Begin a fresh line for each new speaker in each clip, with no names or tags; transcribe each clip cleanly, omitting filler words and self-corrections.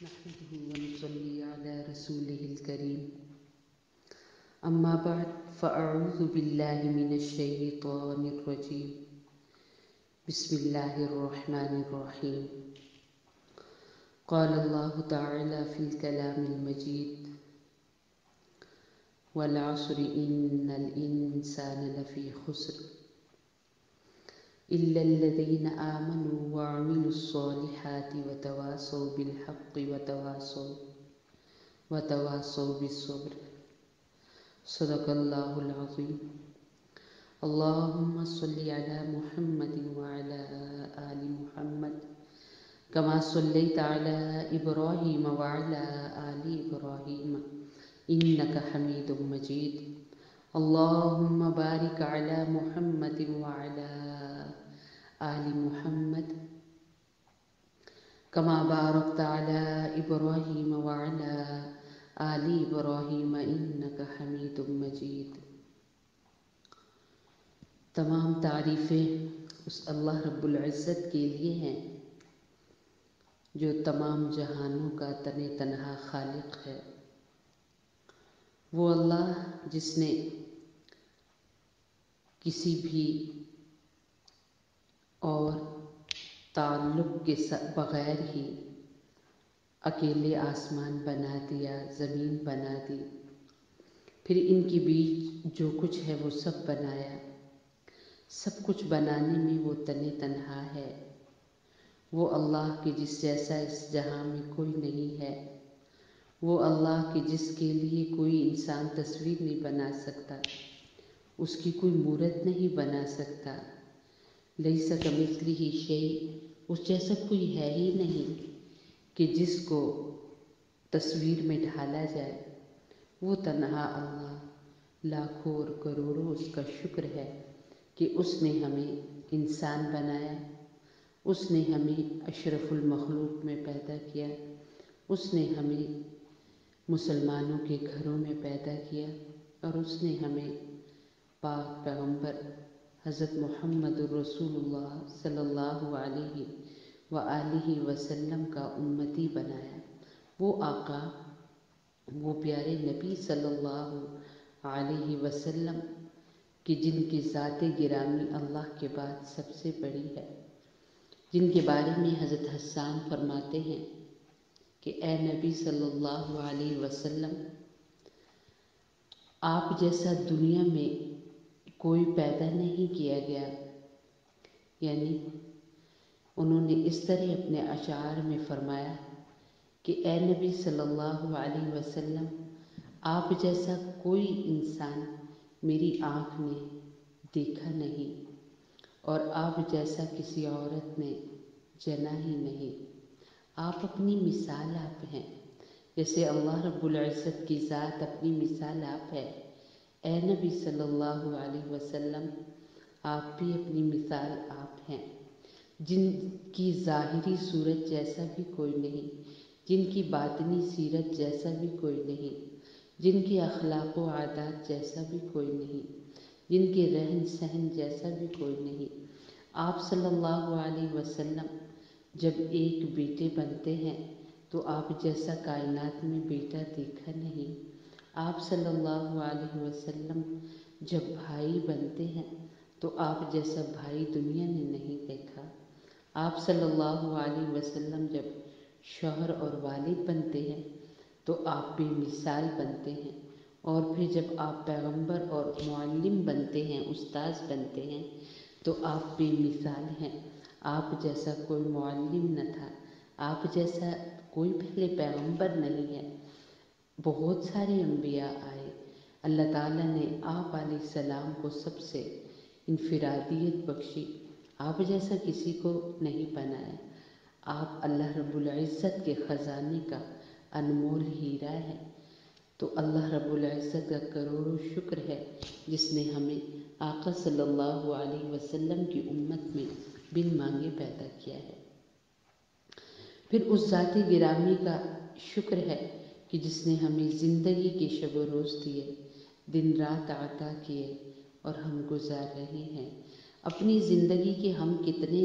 نحمده ونصلي على رسوله الكريم أما بعد فأعوذ بالله من الشيطان الرجيم بسم الله الرحمن الرحيم قال الله تعالى في الكلام المجيد والعصر إن الإنسان لفي خسر إلا الذين آمنوا وعملوا الصالحات وتواصوا بالحق وتواصوا بالصبر صدق الله العظيم اللهم صل على محمد وعلى آل محمد كما صليت على إبراهيم وعلى آل إبراهيم إنك حميد مجيد اللهم بارك على محمد وعلى آل محمد كما باركت على إبراهيم وعلى آل إبراهيم إنك حميد مجيد۔ تمام تعریفیں اس اللہ رب العزت کے لیے ہیں جو تمام جہانوں کا تن تنہا خالق ہے۔ وہ اللہ جس نے کسی بھی اور تعلق کے بغیر ہی اکیلے آسمان بنا دیا، زمین بنا دی، پھر ان کے بیچ جو کچھ ہے وہ سب بنایا۔ سب کچھ بنانے میں وہ تن تنہا ہے۔ وہ اللہ کے جس جیسا اس جہاں میں کوئی نہیں ہے۔ وہ اللہ کے جس کے لیے کوئی انسان تصویر نہیں بنا سکتا، اس کی کوئی مورت نہیں بنا سکتا۔ لیس کمثلہ شیء، اس جیسا کوئی ہے ہی نہیں کہ جس کو تصویر میں ڈھالا جائے۔ وہ تنہا اللہ، لاکھوں اور کروڑوں اس کا شکر ہے کہ اس نے ہمیں انسان بنایا، اس نے ہمیں اشرف المخلوق میں پیدا کیا، اس نے ہمیں مسلمانوں کے گھروں میں پیدا کیا، اور اس نے ہمیں پاک پیغمبر حضرت محمد الرسول اللہ صلی اللہ علیہ وآلہ وسلم کا امتی بنایا۔ وہ آقا، وہ پیارے نبی صلی اللہ علیہ وسلم کہ جن کی ذات گرامی اللہ کے بعد سب سے بڑی ہے، جن کے بارے میں حضرت حسان فرماتے ہیں کہ اے نبی صلی اللہ علیہ وسلم، آپ جیسا دنیا میں کوئی پیدا نہیں کیا گیا۔ یعنی انہوں نے اس طرح اپنے اشعار میں فرمایا کہ اے نبی صلی اللہ علیہ وسلم، آپ جیسا کوئی انسان میری آنکھ نے دیکھا نہیں، اور آپ جیسا کسی عورت نے جنا ہی نہیں۔ آپ اپنی مثال آپ ہیں، جیسے اللہ رب العزت کی ذات اپنی مثال آپ ہے۔ اے نبی صلی اللہ علیہ وسلم، آپ بھی اپنی مثال آپ ہیں، جن کی ظاہری صورت جیسا بھی کوئی نہیں، جن کی باطنی سیرت جیسا بھی کوئی نہیں، جن کے اخلاق و عادات جیسا بھی کوئی نہیں، جن کے رہن سہن جیسا بھی کوئی نہیں۔ آپ صلی اللہ علیہ وسلم جب ایک بیٹے بنتے ہیں تو آپ جیسا کائنات میں بیٹا دیکھا نہیں۔ آپ صلی اللہ علیہ وسلم جب بھائی بنتے ہیں تو آپ جیسا بھائی دنیا نے نہیں دیکھا۔ آپ صلی اللہ علیہ وسلم جب شوہر اور والد بنتے ہیں تو آپ بے مثال بنتے ہیں، اور پھر جب آپ پیغمبر اور معلم بنتے ہیں، استاذ بنتے ہیں، تو آپ بے مثال ہیں۔ آپ جیسا کوئی معلم نہ تھا، آپ جیسا کوئی پہلے پیغمبر نہیں ہے۔ بہت سارے انبیاء آئے، اللہ تعالیٰ نے آپ علیہ السلام کو سب سے انفرادیت بخشی، آپ جیسا کسی کو نہیں بنایا۔ آپ اللہ رب العزت کے خزانے کا انمول ہیرا ہے۔ تو اللہ رب العزت کا کروڑوں شکر ہے جس نے ہمیں آقا صلی اللہ علیہ وسلم کی امت میں بن مانگے پیدا کیا ہے۔ پھر اس ذات گرامی کا شکر ہے کہ جس نے ہمیں زندگی کے شب و روز دیے، دن رات عطا کیے، اور ہم گزار رہے ہیں۔ اپنی زندگی کے ہم کتنے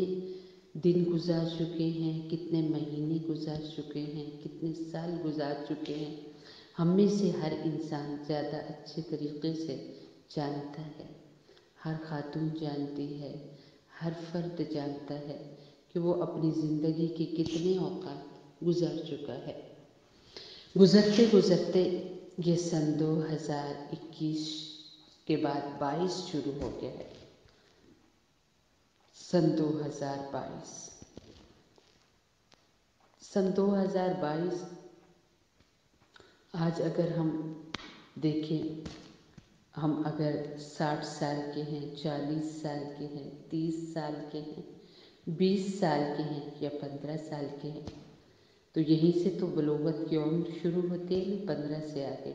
دن گزار چکے ہیں، کتنے مہینے گزار چکے ہیں، کتنے سال گزار چکے ہیں، ہم میں سے ہر انسان زیادہ اچھے طریقے سے جانتا ہے، ہر خاتون جانتی ہے، ہر فرد جانتا ہے کہ وہ اپنی زندگی کے کتنے اوقات گزار چکا ہے۔ گزرتے گزرتے یہ سن 2021 کے بعد 22 شروع ہو گیا ہے۔ سن 2022 آج اگر ہم دیکھیں، ہم اگر 60 سال کے ہیں، 40 سال کے ہیں، 30 سال کے ہیں، 20 سال کے ہیں یا 15 سال کے ہیں، تو یہیں سے تو بلوغت کی عمر شروع ہوتی ہے، 15 سے آگے۔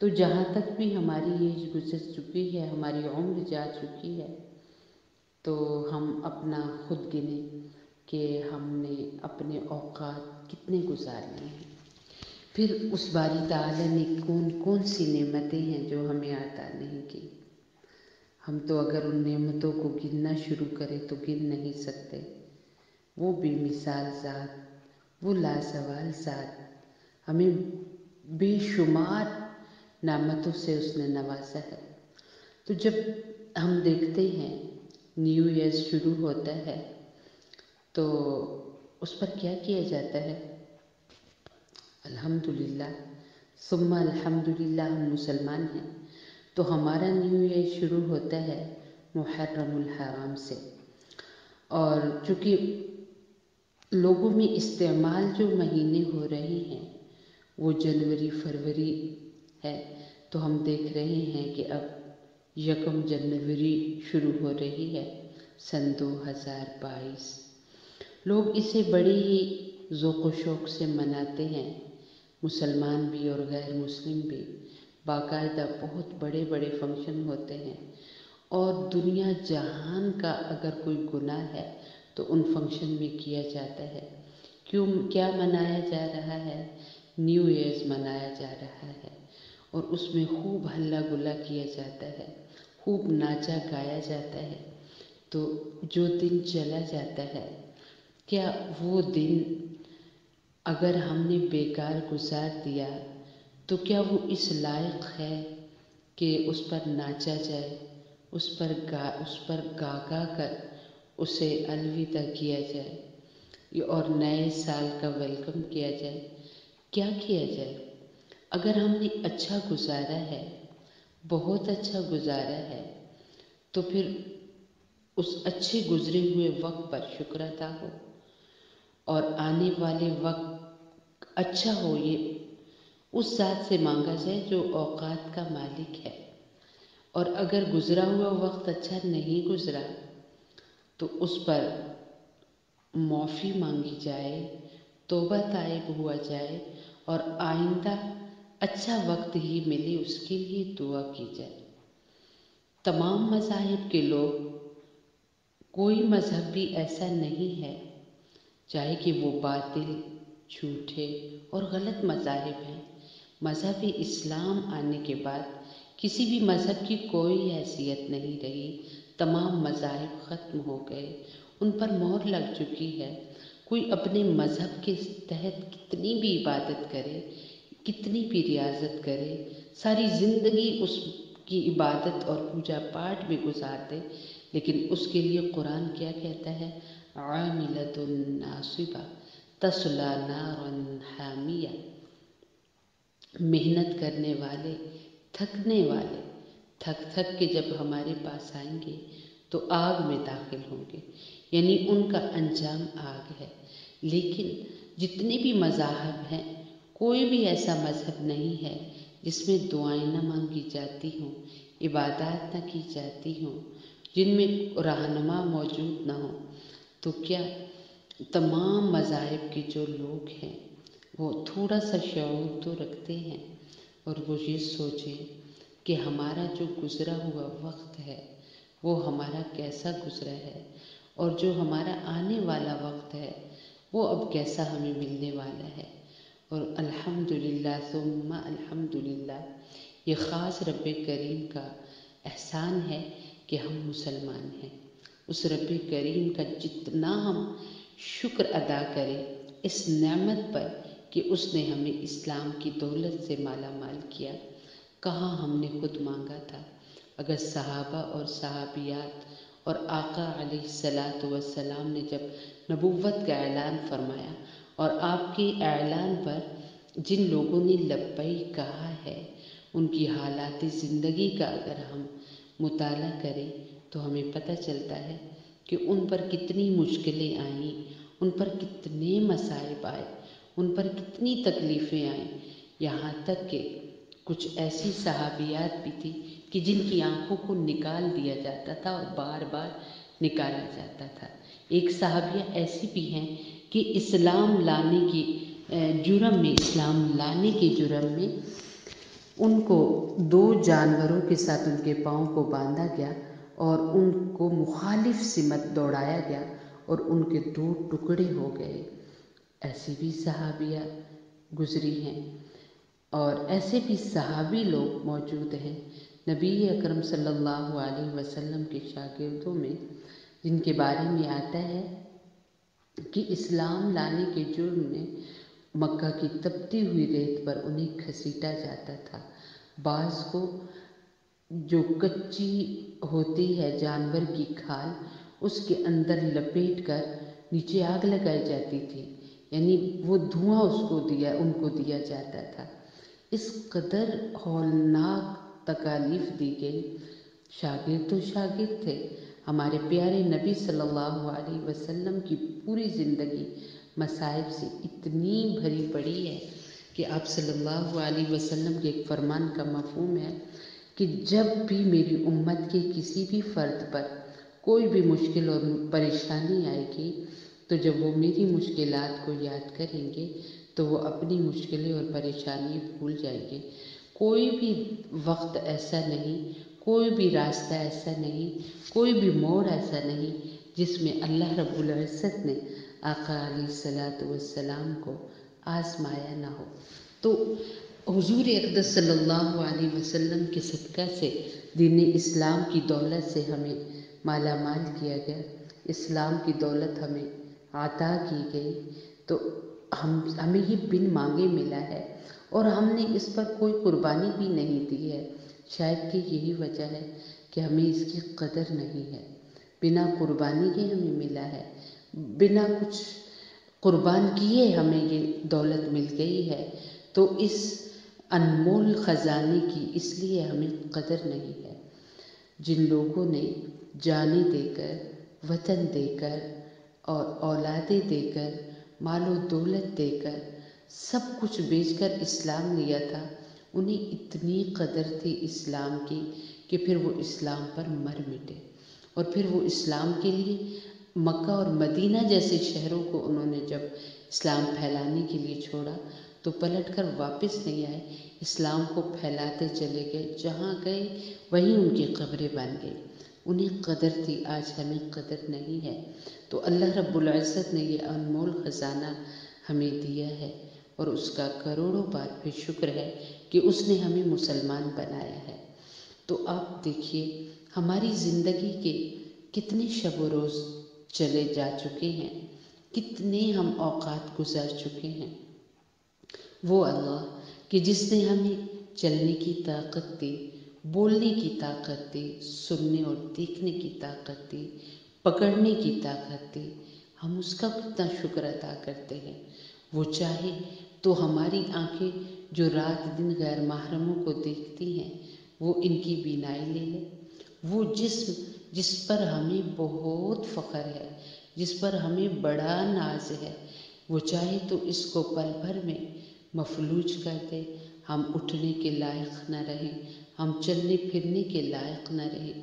تو جہاں تک بھی ہماری ایج گزر چکی ہے، ہماری عمر جا چکی ہے، تو ہم اپنا خود گنیں کہ ہم نے اپنے اوقات کتنے گزارنے ہیں۔ پھر اس باری تعالیٰ نے کون سی نعمتیں ہیں جو ہمیں عطا نہیں کی۔ ہم تو اگر ان نعمتوں کو گننا شروع کریں تو گن نہیں سکتے۔ وہ بے مثال ذات، وہ لازوال ذات ہمیں بے شمار نعمتوں سے اس نے نوازا ہے۔ تو جب ہم دیکھتے ہیں نیو ایئر شروع ہوتا ہے تو اس پر کیا کیا جاتا ہے؟ الحمدللہ ثم الحمدللہ، ہم مسلمان ہیں تو ہمارا نیو ایئر شروع ہوتا ہے محرم الحرام سے، اور چونکہ لوگوں میں استعمال جو مہینے ہو رہے ہیں وہ جنوری فروری ہے، تو ہم دیکھ رہے ہیں کہ اب 1 جنوری شروع ہو رہی ہے سن 2022۔ لوگ اسے بڑے ہی ذوق و شوق سے مناتے ہیں، مسلمان بھی اور غیر مسلم بھی۔ باقاعدہ بہت بڑے بڑے فنکشن ہوتے ہیں، اور دنیا جہان کا اگر کوئی گناہ ہے تو ان فنکشن میں کیا جاتا ہے۔ کیا منایا جا رہا ہے؟ نیو ایئرز منایا جا رہا ہے، اور اس میں خوب ہلا گلا کیا جاتا ہے، خوب ناچا گایا جاتا ہے۔ تو جو دن چلا جاتا ہے، کیا وہ دن اگر ہم نے بیکار گزار دیا تو کیا وہ اس لائق ہے کہ اس پر ناچا جائے، اس پر گا کر اسے الوداع کیا جائے اور نئے سال کا ویلکم کیا جائے؟ کیا کیا جائے؟ اگر ہم نے اچھا گزارا ہے، بہت اچھا گزارا ہے، تو پھر اس اچھے گزرے ہوئے وقت پر شکر ادا ہو، اور آنے والے وقت اچھا ہو، یہ اس ذات سے مانگا جائے جو اوقات کا مالک ہے۔ اور اگر گزرا ہوا وقت اچھا نہیں گزرا تو اس پر معافی مانگی جائے، توبہ طائب ہوا جائے، اور آئندہ اچھا وقت ہی ملے اس کے لیے دعا کی جائے۔ تمام مذاہب کے لوگ، کوئی مذہب بھی ایسا نہیں ہے، چاہے کہ وہ باطل، جھوٹے اور غلط مذاہب ہیں۔ مذہب اسلام آنے کے بعد کسی بھی مذہب کی کوئی حیثیت نہیں رہی، تمام مذاہب ختم ہو گئے، ان پر مہر لگ چکی ہے۔ کوئی اپنے مذہب کے تحت کتنی بھی عبادت کرے، کتنی بھی ریاضت کرے، ساری زندگی اس کی عبادت اور پوجا پاٹ میں گزار دے، لیکن اس کے لیے قرآن کیا کہتا ہے؟ عاملۃ ناصبہ تصلی نارا حامیہ، محنت کرنے والے، تھکنے والے، تھک کے جب ہمارے پاس آئیں گے تو آگ میں داخل ہوں گے، یعنی ان کا انجام آگ ہے۔ لیکن جتنے بھی مذاہب ہیں، کوئی بھی ایسا مذہب نہیں ہے جس میں دعائیں نہ مانگی جاتی ہوں، عبادات نہ کی جاتی ہوں، جن میں رہنما موجود نہ ہوں۔ تو کیا تمام مذاہب کے جو لوگ ہیں وہ تھوڑا سا شعور تو رکھتے ہیں، اور وہ یہ سوچیں کہ ہمارا جو گزرا ہوا وقت ہے وہ ہمارا کیسا گزرا ہے، اور جو ہمارا آنے والا وقت ہے وہ اب کیسا ہمیں ملنے والا ہے۔ اور الحمدللہ ثم الحمدللہ، یہ خاص رب کریم کا احسان ہے کہ ہم مسلمان ہیں۔ اس رب کریم کا جتنا ہم شکر ادا کریں اس نعمت پر کہ اس نے ہمیں اسلام کی دولت سے مالا مال کیا، کہاں ہم نے خود مانگا تھا۔ اگر صحابہ اور صحابیات اور آقا علیہ الصلاۃ والسلام نے جب نبوت کا اعلان فرمایا اور آپ کے اعلان پر جن لوگوں نے لبیک کہا ہے ان کی حالات زندگی کا اگر ہم مطالعہ کریں تو ہمیں پتہ چلتا ہے کہ ان پر کتنی مشکلیں آئیں، ان پر کتنے مصائب آئے، ان پر کتنی تکلیفیں آئیں، یہاں تک کہ کچھ ایسی صحابیات بھی تھی کہ جن کی آنکھوں کو نکال دیا جاتا تھا اور بار بار نکالا جاتا تھا۔ ایک صحابیہ ایسی بھی ہیں کہ اسلام لانے کے جرم میں ان کو 2 جانوروں کے ساتھ ان کے پاؤں کو باندھا گیا اور ان کو مخالف سمت دوڑایا گیا اور ان کے 2 ٹکڑے ہو گئے۔ ایسی بھی صحابیہ گزری ہیں اور ایسے بھی صحابی لوگ موجود ہیں نبی اکرم صلی اللہ علیہ وسلم کے شاگردوں میں، جن کے بارے میں آتا ہے کہ اسلام لانے کے جرم میں مکہ کی تپتی ہوئی ریت پر انہیں گھسیٹا جاتا تھا۔ بعض کو جو کچی ہوتی ہے جانور کی کھال اس کے اندر لپیٹ کر نیچے آگ لگائی جاتی تھی، یعنی وہ دھواں ان کو دیا جاتا تھا۔ اس قدر ہولناک تکالیف دی گئی۔ شاگرد تو شاگرد تھے، ہمارے پیارے نبی صلی اللہ علیہ وسلم کی پوری زندگی مصائب سے اتنی بھری پڑی ہے کہ آپ صلی اللہ علیہ وسلم کے ایک فرمان کا مفہوم ہے کہ جب بھی میری امت کے کسی بھی فرد پر کوئی بھی مشکل اور پریشانی آئے گی تو جب وہ میری مشکلات کو یاد کریں گے تو وہ اپنی مشکلیں اور پریشانی بھول جائیں گے۔ کوئی بھی وقت ایسا نہیں، کوئی بھی راستہ ایسا نہیں، کوئی بھی موڑ ایسا نہیں جس میں اللہ رب العزت نے آقا علیہ الصلاۃ والسلام کو آزمایا نہ ہو۔ تو حضور اقدس صلی اللہ علیہ وسلم کے صدقہ سے دین اسلام کی دولت سے ہمیں مالا مال کیا گیا، اسلام کی دولت ہمیں عطا کی گئی، تو ہمیں یہ بن مانگے ملا ہے اور ہم نے اس پر کوئی قربانی بھی نہیں دی ہے۔ شاید کہ یہی وجہ ہے کہ ہمیں اس کی قدر نہیں ہے۔ بنا قربانی کے ہمیں ملا ہے، بنا کچھ قربان کیے ہمیں یہ دولت مل گئی ہے، تو اس انمول خزانے کی اس لیے ہمیں قدر نہیں ہے۔ جن لوگوں نے جانیں دے کر، وطن دے کر اور اولادیں دے کر، مال و دولت دے کر، سب کچھ بیچ کر اسلام لیا تھا، انہیں اتنی قدر تھی اسلام کی کہ پھر وہ اسلام پر مر مٹے اور پھر وہ اسلام کے لیے مکہ اور مدینہ جیسے شہروں کو انہوں نے جب اسلام پھیلانے کے لیے چھوڑا تو پلٹ کر واپس نہیں آئے، اسلام کو پھیلاتے چلے گئے، جہاں گئے وہیں ان کی قبریں بن گئی۔ انہیں قدر تھی، آج ہمیں قدر نہیں ہے۔ تو اللہ رب العزت نے یہ انمول خزانہ ہمیں دیا ہے اور اس کا کروڑوں بار پہ شکر ہے کہ اس نے ہمیں مسلمان بنایا ہے۔ تو آپ دیکھیے ہماری زندگی کے کتنے شب و روز چلے جا چکے ہیں، کتنے ہم اوقات گزر چکے ہیں۔ وہ اللہ کہ جس نے ہمیں چلنے کی طاقت دی، بولنے کی طاقت دی، سننے اور دیکھنے کی طاقت دی، پکڑنے کی طاقت دی، ہم اس کا کتنا شکر ادا کرتے ہیں۔ وہ چاہے تو ہماری آنکھیں جو رات دن غیر محرموں کو دیکھتی ہیں وہ ان کی بینائی لے لے۔ وہ جسم جس پر ہمیں بہت فخر ہے، جس پر ہمیں بڑا ناز ہے، وہ چاہے تو اس کو پل بھر میں مفلوج کر دے، ہم اٹھنے کے لائق نہ رہیں، ہم چلنے پھرنے کے لائق نہ رہیں۔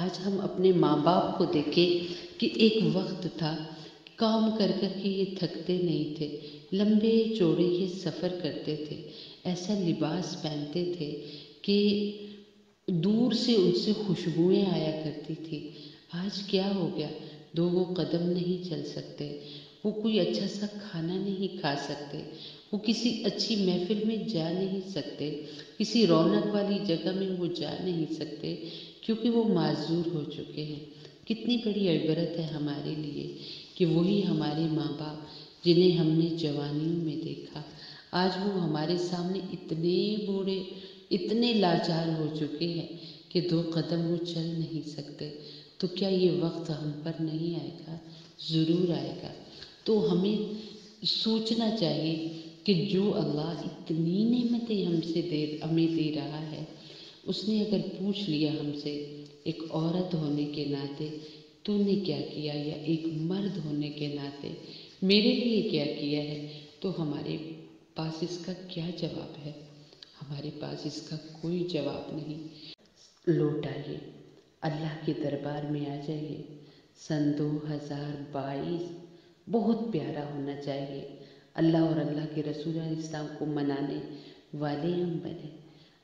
آج ہم اپنے ماں باپ کو دیکھیں کہ ایک وقت تھا کام کر کر کے یہ تھکتے نہیں تھے، لمبے چوڑے یہ سفر کرتے تھے، ایسا لباس پہنتے تھے کہ دور سے ان سے خوشبوئیں آیا کرتی تھی۔ آج کیا ہو گیا؟ 2 قدم نہیں چل سکتے، وہ کوئی اچھا سا کھانا نہیں کھا سکتے، وہ کسی اچھی محفل میں جا نہیں سکتے، کسی رونق والی جگہ میں وہ جا نہیں سکتے کیونکہ وہ معذور ہو چکے ہیں۔ کتنی بڑی عبرت ہے ہمارے لیے کہ وہی ہمارے ماں باپ جنہیں ہم نے جوانیوں میں دیکھا، آج وہ ہمارے سامنے اتنے بوڑھے، اتنے لاچار ہو چکے ہیں کہ 2 قدم وہ چل نہیں سکتے۔ تو کیا یہ وقت ہم پر نہیں آئے گا؟ ضرور آئے گا۔ تو ہمیں سوچنا چاہیے کہ جو اللہ اتنی نعمتیں ہمیں دے رہا ہے، اس نے اگر پوچھ لیا ہم سے ایک عورت ہونے کے ناطے تو نے کیا کیا، یا ایک مرد ہونے کے ناطے میرے لیے کیا کیا ہے، تو ہمارے پاس اس کا کیا جواب ہے؟ ہمارے پاس اس کا کوئی جواب نہیں۔ لوٹ آئیے، اللہ کے دربار میں آ جائیے۔ سن 2022 بہت پیارا ہونا چاہیے۔ اللہ اور اللہ کے رسول علیہ السلام کو منانے والے ہم بنے،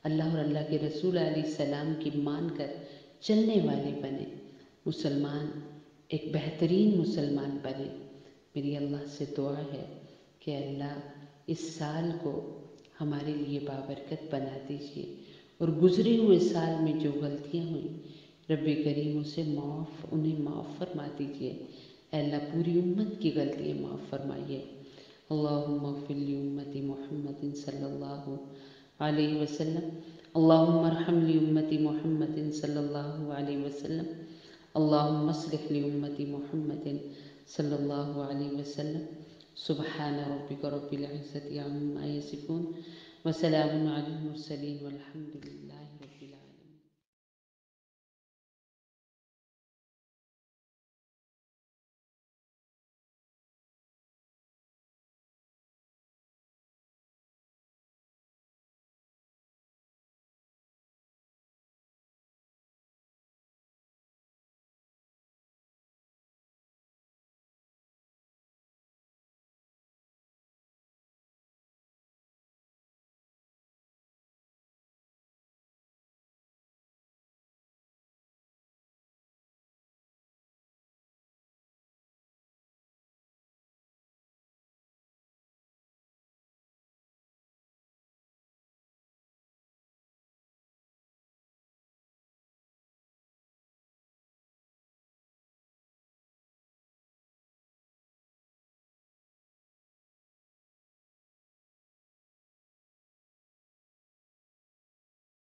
اللہ اور اللہ کے رسول علیہ السلام کی مان کر چلنے والے بنے، مسلمان ایک بہترین مسلمان بنے۔ میری اللہ سے دعا ہے کہ اللہ اس سال کو ہمارے لیے بابرکت بنا دیجیے، اور گزرے ہوئے سال میں جو غلطیاں ہوئیں رب کریم انہیں معاف فرما دیجیے۔ اے اللہ پوری امت کی غلطیاں معاف فرمائیے۔ اللہم اغفر لامت محمد صلی اللہ علیہ وسلم، اللہم ارحم لامت محمد صلی اللہ علیہ وسلم، اللہم اصلح لامت محمد صلی اللہ علیہ وسلم۔ سبحان ربک رب العزت عما یصفون وسلام علی المرسلین والحمد للہ رب